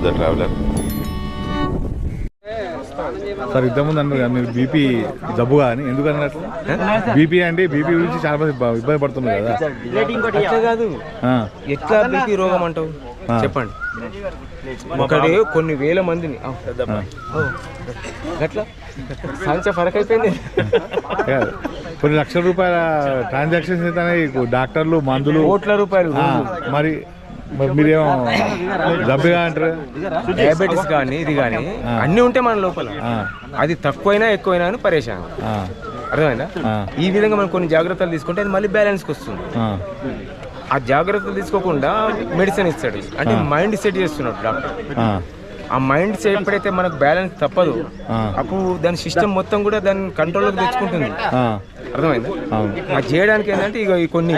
The traveller. Sir ఇంతకుముందు అన్నారు మీరు బీపీ జబ్బు కానీ ఎందుకు అన్నట్లు బీపీ అంటే బీపీ గురించి చాలా మంది ఇబ్బంది పడుతున్నారు కదా. అట్లా కాదు, ఎట్లా బీపీ రోగం అంటావు చెప్పండి. ఒకటి కొన్ని వేల మందిని అట్లా సంచ ఫరక్ అయిపోయింది. కొన్ని లక్షల రూపాయల ట్రాన్సాక్షన్స్ అయితే డాక్టర్లు మందులు కోట్ల రూపాయలు. మరి మీరేమో జబ్బుగా అంటారు. డయాబెటీస్ కానీ ఇది కానీ అన్నీ ఉంటే మన లోపల, అది తక్కువైనా ఎక్కువైనా అని పరేషాన్. అర్థమైందా? ఈ విధంగా మనం కొన్ని జాగ్రత్తలు తీసుకుంటే అది మళ్ళీ బ్యాలెన్స్కి వస్తుంది. ఆ జాగ్రత్తలు తీసుకోకుండా మెడిసిన్ ఇస్తాడు, అంటే మైండ్ సెట్ చేస్తున్నాడు డాక్టర్. ఆ మైండ్ సెట్ ఎప్పుడైతే మనకు బ్యాలెన్స్ తప్పదు అప్పుడు దాని సిస్టమ్ మొత్తం కూడా దాన్ని కంట్రోల్లోకి తెచ్చుకుంటుంది. అర్థమైందా? అది చేయడానికి ఏంటంటే ఇక కొన్ని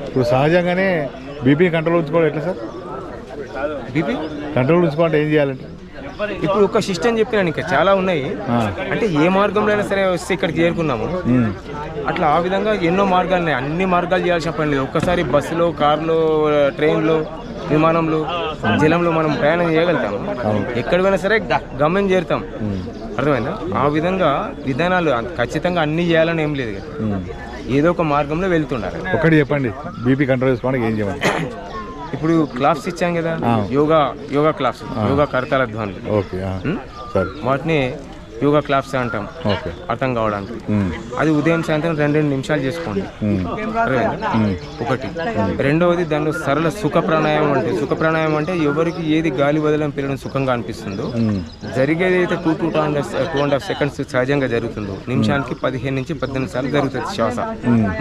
ఇప్పుడు సహజంగానే బీపీ కంట్రోల్ ఉంచుకోవడం ఎట్లా సార్? బీపీ కంట్రోల్ ఉంచుకోవాలంటే ఏం చేయాలంటే ఇప్పుడు ఒక సిస్టమ్ చెప్పినాను, ఇంకా చాలా ఉన్నాయి. అంటే ఏ మార్గంలో అయినా సరే వస్తే ఇక్కడికి చేరుకున్నాము, అట్లా ఆ విధంగా ఎన్నో మార్గాలు ఉన్నాయి. అన్ని మార్గాలు చేయాల్సిన పని లేదు. ఒక్కసారి బస్సులో, కార్లో, ట్రైన్లో, విమానంలో, జలంలో మనం ప్రయాణం చేయగలుగుతాము. ఎక్కడ పోయినా సరే గమ్యం చేరుతాం. అర్థమైందా? ఆ విధంగా విధానాలు ఖచ్చితంగా అన్ని చేయాలని ఏం లేదు కదా, ఏదో ఒక మార్గంలో వెళ్తుండాలి. ఒకటి చెప్పండి, బీపీ కంట్రోల్ చేసుకోవడానికి ఏం చేయాలి? ఇప్పుడు క్లాప్స్ ఇచ్చాం కదా, యోగా క్లాప్స్, యోగా కరతాల ధ్వనులు. ఓకే సరే, వాటిని యోగా క్లాప్స్ అంటాం అర్థం కావడానికి. అది ఉదయం సాయంత్రం 2 నిమిషాలు చేసుకోండి. ఒకటి. రెండవది దానిలో సరళ సుఖ ప్రాణాయామం అంటే, సుఖ ప్రాణాయామం అంటే ఎవరికి ఏది గాలి వదలని పిల్లడం సుఖంగా అనిపిస్తుందో, జరిగేది అయితే 2.5 సెకండ్స్ సహజంగా జరుగుతుందో నిమిషానికి 15 నుంచి 18 సార్లు జరుగుతుంది శ్వాస.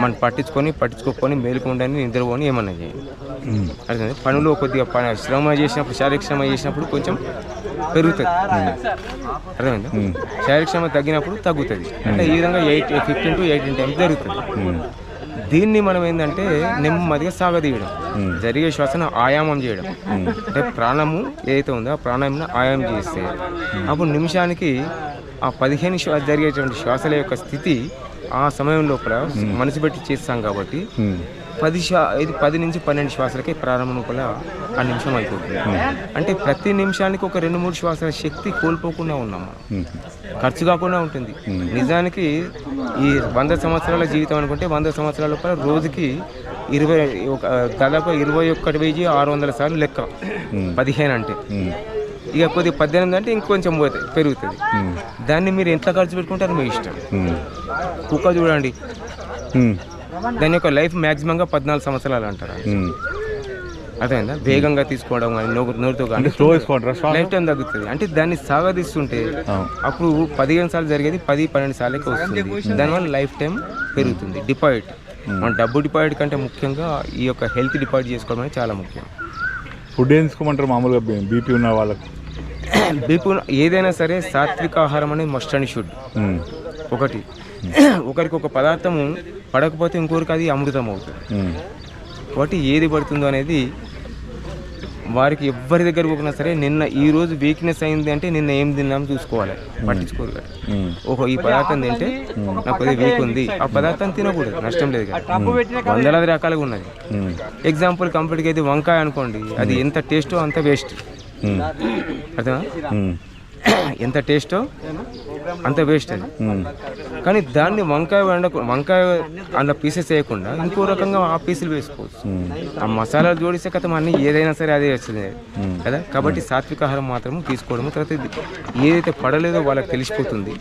మనం పట్టించుకోకపోని మేలుకుండని నిద్రపోని ఏమన్నా చేయండి. అర్థం? పనులు కొద్దిగా శ్రమ చేసినప్పుడు, శారీరక శ్రమ చేసినప్పుడు కొంచెం పెరుగుతుంది. అర్థమైందా? శారీరక శ్రమ తగ్గినప్పుడు తగ్గుతుంది. అంటే ఈ విధంగా 15 to 18 టైమ్స్ జరుగుతుంది. దీన్ని మనం ఏంటంటే నెమ్మదిగా సాగదీయడం, జరిగే శ్వాసను ఆయామం చేయడం. అంటే ప్రాణము ఏదైతే ఉందో ఆ ప్రాణాయామం ఆయామం చేస్తే అప్పుడు నిమిషానికి ఆ 15 జరిగేటువంటి శ్వాసల యొక్క స్థితి ఆ సమయం లోపల మనసు పెట్టి చేస్తాం కాబట్టి 10 నుంచి 12 శ్వాసలకి ప్రారంభం లోపల ఆ నిమిషం అయిపోతుంది. అంటే ప్రతి నిమిషానికి ఒక 2-3 శ్వాసల శక్తి కోల్పోకుండా ఉన్నాము, ఖర్చు కాకుండా ఉంటుంది. నిజానికి ఈ 100 సంవత్సరాల జీవితం అనుకుంటే 100 సంవత్సరాల లోపల రోజుకి దాదాపు 21,600 సార్లు లెక్క. 15 అంటే ఇక కొద్ది 18 అంటే ఇంకొంచెం పెరుగుతుంది. దాన్ని మీరు ఎంత ఖర్చు పెట్టుకుంటారో మీ ఇష్టం. కుక్క చూడండి, దాని యొక్క లైఫ్ మ్యాక్సిమంగా 14 సంవత్సరాలు అంటారు. అర్థమైందా? వేగంగా తీసుకోవడం కానీ నోరుతో కానీ లైఫ్ టైం తగ్గుతుంది. అంటే దాన్ని సాగదీస్తుంటే అప్పుడు 15 సార్లు జరిగేది 10-12 సార్లకి వస్తుంది. దానివల్ల లైఫ్ టైం పెరుగుతుంది. డిపాజిట్, మన డబ్బు డిపాజిట్ కంటే ముఖ్యంగా ఈ యొక్క హెల్త్ డిపాజిట్ చేసుకోవడం అనేది చాలా ముఖ్యం. ఫుడ్ ఏం తీసుకోమంటారు మామూలుగా బీపీ ఉన్న వాళ్ళకి? బీపీ ఏదైనా సరే సాత్విక ఆహారం అనేది మస్ట్ అండ్ షుడ్. ఒకరికి ఒక పదార్థము పడకపోతే ఇంకొకరికి అది అమృతం అవుతుంది. కాబట్టి ఏది పడుతుందో అనేది వారికి ఎవరి దగ్గర పోకున్నా సరే, నిన్న ఈ రోజు వీక్నెస్ అయింది అంటే నిన్న ఏం తిన్నాం చూసుకోవాలి, పట్టించుకోరు కదా. ఈ పదార్థం తింటే నాకు కొద్దిగా వీక్ ఉంది, ఆ పదార్థం తినకూడదు, నష్టం లేదు కదా. వందలాది రకాలుగా ఉన్నది. ఎగ్జాంపుల్ కంప్లీట్గా అయితే వంకాయ అనుకోండి, అది ఎంత టేస్టో అంత వేస్ట్. అర్థమా? ఎంత టేస్టో అంత వేస్ట్ అది. కానీ దాన్ని వంకాయ అందులో పీసెస్ వేయకుండా ఇంకో రకంగా ఆ పీసులు వేసుకోవచ్చు. ఆ మసాలాలు జోడిస్తే కదా అన్నీ ఏదైనా సరే అదే వస్తుంది కదా. కాబట్టి సాత్వికాహారం మాత్రం తీసుకోవడము. తర్వాత ఏదైతే పడలేదో వాళ్ళకి తెలిసిపోతుంది,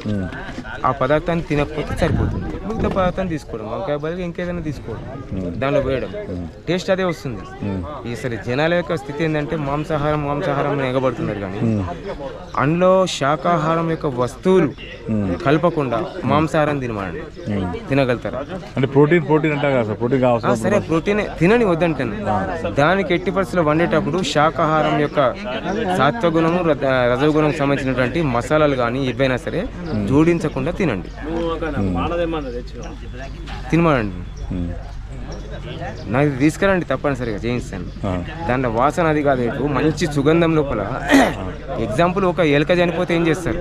ఆ పదార్థాన్ని తినకపోతే సరిపోతుంది. మిగతా పదార్థాన్ని తీసుకోవడం, వంకాయ బదులు ఇంకేదైనా తీసుకోవడం, దానిలో వేయడం, టేస్ట్ అదే వస్తుంది. ఈసారి జనాల యొక్క స్థితి ఏంటంటే మాంసాహారం ఎగబడుతున్నారు. కానీ అందులో శాకాహారం యొక్క వస్తువులు కలపకుండా మాంసాహారం తినగలుగుతారు. అంటే ప్రోటీన్ అంటారు కదా, ప్రోటీన్ కావాలి. సరే, ప్రోటీన్ తినని వద్దంటాను. దానికి ఎట్టి పరిస్థితుల్లో వండేటప్పుడు శాకాహారం యొక్క సాత్వగుణము రజోగుణం సంబంధించినటువంటి మసాలాలు కానీ ఏవైనా సరే జోడించకుండా తినండి, తినమానండి. నాకు తీసుకురండి, తప్పనిసరిగా చేయిస్తాను. దాంట్లో వాసన అది కాదు, మంచి సుగంధం లోపల. ఎగ్జాంపుల్, ఒక ఎలుక చనిపోతే ఏం చేస్తారు?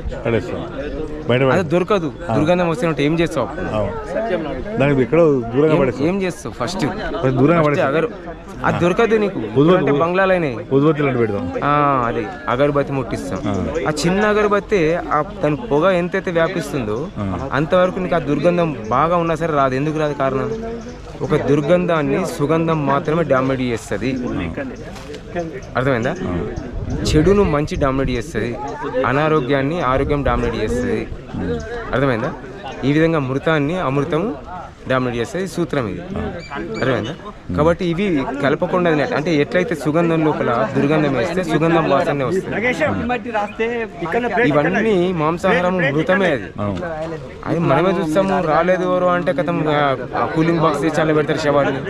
అది దొరకదు. దుర్గంధం వస్తే ఏం చేస్తావు? దానికి ఎక్కడో దూరంగా పడేస్తావు. ఏం చేస్తావు? ఫస్ట్ దూరంగా పడేస్తావు. అది దొరకదు నీకు. అంటే బంగ్లాలైనాయి ఉద్బత్తులు పెడతాం. అది అగరబత్తి ముట్టిస్తాం. ఆ చిన్న అగరబత్తి దాని పొగ ఎంతైతే వ్యాపిస్తుందో అంతవరకు నీకు ఆ దుర్గంధం బాగా ఉన్నా సరే రాదు. ఎందుకు రాదు? కారణం, ఒక దుర్గంధాన్ని సుగంధం మాత్రమే డామినేట్ చేస్తుంది. అర్థమైందా? చెడును మంచి డామినేట్ చేస్తుంది, అనారోగ్యాన్ని ఆరోగ్యం డామినేట్ చేస్తుంది. అర్థమైందా? ఈ విధంగా మృతాన్ని అమృతము డామినేట్ చేస్తుంది. సూత్రం ఇది. అర్థమైందా? కాబట్టి ఇవి కలపకుండా అంటే ఎట్లయితే సుగంధం లోపల దుర్గంధం వేస్తే సుగంధం వాసనే వస్తుంది. ఇవన్నీ మాంసాహారం మృతమే. అది మనమే చూస్తాము. రాలేదు ఎవరు అంటే కథం కూలింగ్ బాక్స్ చాలా పెడతారు శవాన్ని.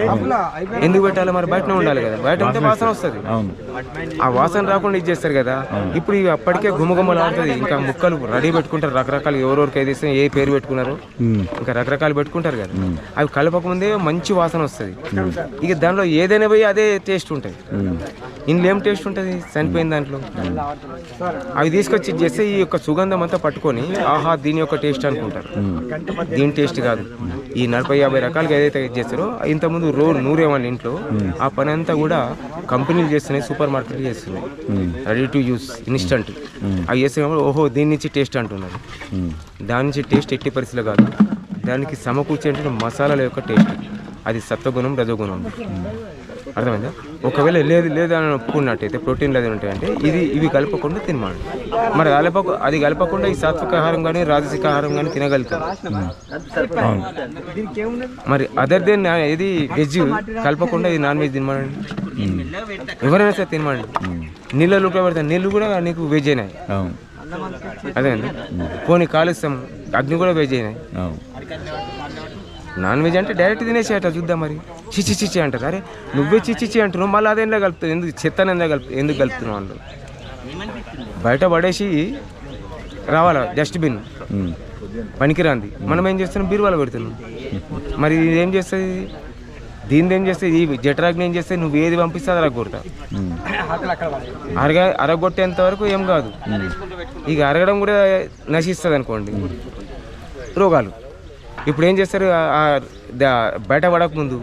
ఎందుకు పెట్టాలి? మరి బయటనే ఉండాలి కదా. బయట ఉంటే వాసన వస్తుంది. ఆ వాసన రాకుండా ఇచ్చేస్తారు కదా. ఇప్పుడు ఇవి అప్పటికే గుమగుమలు ఆడుతుంది. ఇంకా ముక్కలు రెడీ పెట్టుకుంటారు రకరకాలు. ఎవరెవరికి ఏదైతే ఏ పేరు పెట్టుకున్నారు ఇంకా రకరకాలు పెట్టుకుంటారు కదా. అవి కలపకముందే మంచి వాసన వస్తుంది. ఇక దాంట్లో ఏదైనా పోయి అదే టేస్ట్ ఉంటుంది. ఇందులో ఏం టేస్ట్ ఉంటుంది? చనిపోయిన దాంట్లో అవి తీసుకొచ్చి చేస్తే ఈ యొక్క సుగంధం అంతా పట్టుకొని ఆహా దీని యొక్క టేస్ట్ అనుకుంటారు. దీని టేస్ట్ కాదు. ఈ 40-50 రకాలుగా ఏదైతే చేస్తారో ఇంతకుముందు నూరేమని ఇంట్లో ఆ పని అంతా కూడా కంపెనీలు చేస్తున్నాయి, సూపర్ మార్కెట్లు చేస్తున్నాయి. రెడీ టు యూస్ ఇన్స్టంట్ అవి చేస్తున్నప్పుడు ఓహో దీని నుంచి టేస్ట్ అంటున్నారు. దాని నుంచి టేస్ట్ ఎట్టి పరిస్థితులు కాదు. దానికి సమకూర్చేంటే మసాలాల యొక్క టేస్ట్. అది సత్వగుణం, రజోగుణం. అర్థమైందా? ఒకవేళ లేదు అని ఒప్పుకున్నట్టయితే ప్రోటీన్ లేదు ఉంటాయంటే ఇవి కలపకుండా తినమాట. మరి అది కలపకుండా ఈ సాత్విక ఆహారం కానీ రాజసిక ఆహారం కానీ తినగలుగుతాం. మరి అదర్ దెన్ ఇది వెజ్ కలపకుండా ఇది నాన్ వెజ్ తినమండి. ఎవరైనా సరే తినమండి. నీళ్ళలో పెడతాను, నీళ్ళు కూడా నీకు వెజ్ అయినాయి. అదేండి పోనీ కాలుస్తాం, అగ్ని కూడా వెజ్ అయినాయి. నాన్ వెజ్ అంటే డైరెక్ట్ తినేసేట చూద్దాం. మరి చిచి అంటారు. అరే నువ్వే చిచి అంటున్నావు, మళ్ళీ అదేంలో కలుపుతావు. ఎందుకు చెత్తను ఎందుకు కలుపుతున్నావు? వాళ్ళు బయట పడేసి రావాలా డస్ట్బిన్ పనికిరాంది. మనం ఏం చేస్తున్నాం? బీరువాలో పెడుతున్నాం. మరి ఏం చేస్తుంది? దీన్ని ఏం చేస్తుంది? ఈ జఠరాగ్ని ఏం చేస్తే నువ్వు ఏది పంపిస్తే అది అరగొడతా. అరగొట్టేంత వరకు ఏం కాదు. ఇక అరగడం కూడా నశిస్తుంది అనుకోండి, రోగాలు. ఇప్పుడు ఏం చేస్తారు? బయట పడకముందు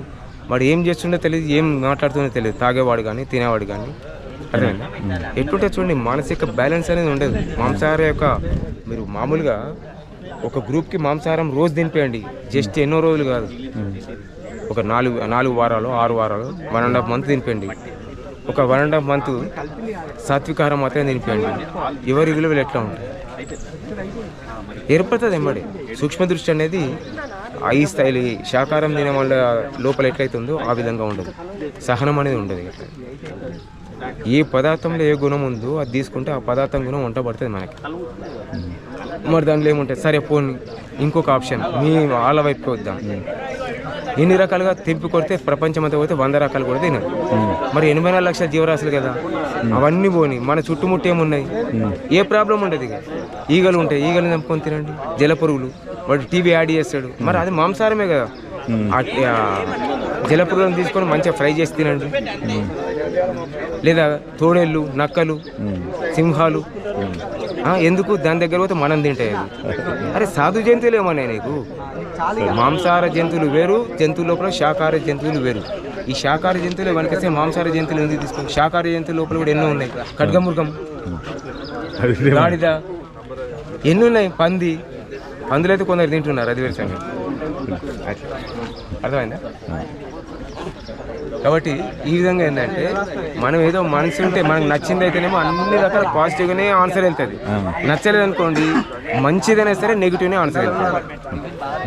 వాడు ఏం చేస్తుండో తెలియదు, ఏం మాట్లాడుతుందో తెలియదు. తాగేవాడు కానీ తినేవాడు కానీ. అర్థమైందా? ఎట్లుంటే చూడండి, మానసిక బ్యాలెన్స్ అనేది ఉండదు. మాంసాహారం యొక్క మీరు మామూలుగా ఒక గ్రూప్కి మాంసాహారం రోజు తినిపేయండి. జస్ట్ ఎన్నో రోజులు కాదు, ఒక 4 వారాలు 6 వారాలు 1.5 మంత్ తినిపేయండి. ఒక 1.5 మంత్ సాత్వికాహారం మాత్రమే తినిపేయండి. ఎవరి విలువలు ఎట్లా ఉంటాయి ఏర్పడుతుంది. ఎంబడి సూక్ష్మ దృష్టి అనేది ఈ స్థాయిలో శాకాహారం తినే వాళ్ళ లోపల ఎట్లయితుందో ఆ విధంగా ఉండదు. సహనం అనేది ఉండదు. ఏ పదార్థంలో ఏ గుణం ఉందో అది తీసుకుంటే ఆ పదార్థం గుణం వంట పడుతుంది మనకి. మరి దాంట్లో ఏముంటుంది? సరే పోనీ ఇంకొక ఆప్షన్ మీ వాళ్ళ వైపుకి వద్దాం. ఎన్ని రకాలుగా తెంపి కొడితే ప్రపంచం అంతా పోతే 100 రకాలు కూడా తినరు. మరి 84 లక్షల జీవరాశులు కదా, అవన్నీ పోని మన చుట్టుముట్టు ఏమున్నాయి? ఏ ప్రాబ్లం ఉండదు. ఇక ఈగలు ఉంటాయి, ఈగలు చంపుకొని తినండి. జలపురుగులు, వాడు టీవీ యాడ్ చేస్తాడు. మరి అది మాంసాహారమే కదా. జలపురుగులను తీసుకొని మంచిగా ఫ్రై చేసి తినండి. లేదా తోడేళ్ళు, నక్కలు, సింహాలు. ఎందుకు? దాని దగ్గర పోతే మనం తింటాయి. అరే సాధు జంతువులు ఏమన్నా నీకు? మాంసాహార జంతువులు వేరు, జంతువుల లోపల శాకాహార జంతువులు వేరు. ఈ శాకాహార జంతువులు వెనకస్తే మాంసాహార జంతువులు ఎందుకు తీసుకోండి? శాకాహార జంతువుల లోపల కూడా ఎన్నో ఉన్నాయి. ఖడ్గమృగం, గాడిద, ఎన్ని ఉన్నాయి. పందులు అయితే కొందరు తింటున్నారు, అది వేరు సంగతి. అర్థమైందా? కాబట్టి ఈ విధంగా ఏంటంటే మనం ఏదో మనసు ఉంటే మనకు నచ్చింది అయితేనేమో అన్ని రకాల పాజిటివ్గానే ఆన్సర్ వెళ్తుంది. నచ్చలేదు అనుకోండి, మంచిదైనా సరే నెగిటివ్నే ఆన్సర్ వెళ్తుంది.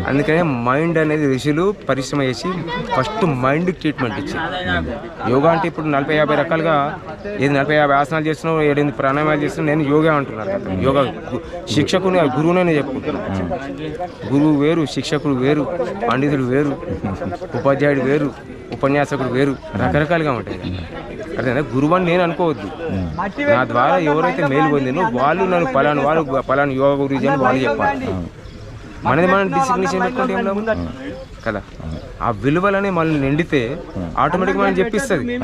అందుకనే మైండ్ అనేది ఋషులు పరిశ్రమ చేసి ఫస్ట్ మైండ్కి ట్రీట్మెంట్ ఇచ్చింది. యోగా అంటే ఇప్పుడు 40-50 రకాలుగా ఏది 40-50 ఆసనాలు చేస్తున్నావు, 7-8 ప్రాణాయామాలు చేస్తున్నావు. నేను యోగా అంటున్నాను. యోగా శిక్షకుని గురువునే చెప్పుకుంటున్నాను. గురువు వేరు, శిక్షకుడు వేరు, పండితుడు వేరు, ఉపాధ్యాయుడు వేరు, ఉపన్యాసకుడు వేరు, రకరకాలుగా ఉంటాయి. అర్థమైందా? గురువు అని నేను అనుకోవద్దు. నా ద్వారా ఎవరైతే మేలు పొందినో వాళ్ళు నన్ను పలాను యోగా గురించి అని వాళ్ళు చెప్పాలి. మనది మనం డిసిగ్నేషన్ పెట్టుకుంటే ఏం లాభం కదా. ఆ విలువలనే మనల్ని నిండితే ఆటోమేటిక్గా మనం చెప్పిస్తుంది,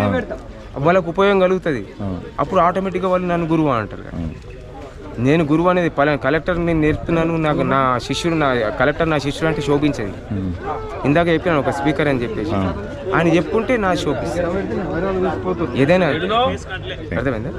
వాళ్ళకు ఉపయోగం కలుగుతుంది. అప్పుడు ఆటోమేటిక్గా వాళ్ళు నన్ను గురువు అంటారు. నేను గురువు అనేది కలెక్టర్ నేను నేర్పుతున్నాను, నాకు నా శిష్యుడు కలెక్టర్ నా శిష్యుడు అంటే శోభించేది. ఇందాక చెప్పినాను ఒక స్పీకర్ అని చెప్పేసి ఆయన చెప్పుకుంటే నా శోభిస్తుంది ఏదైనా. అర్థమైందా?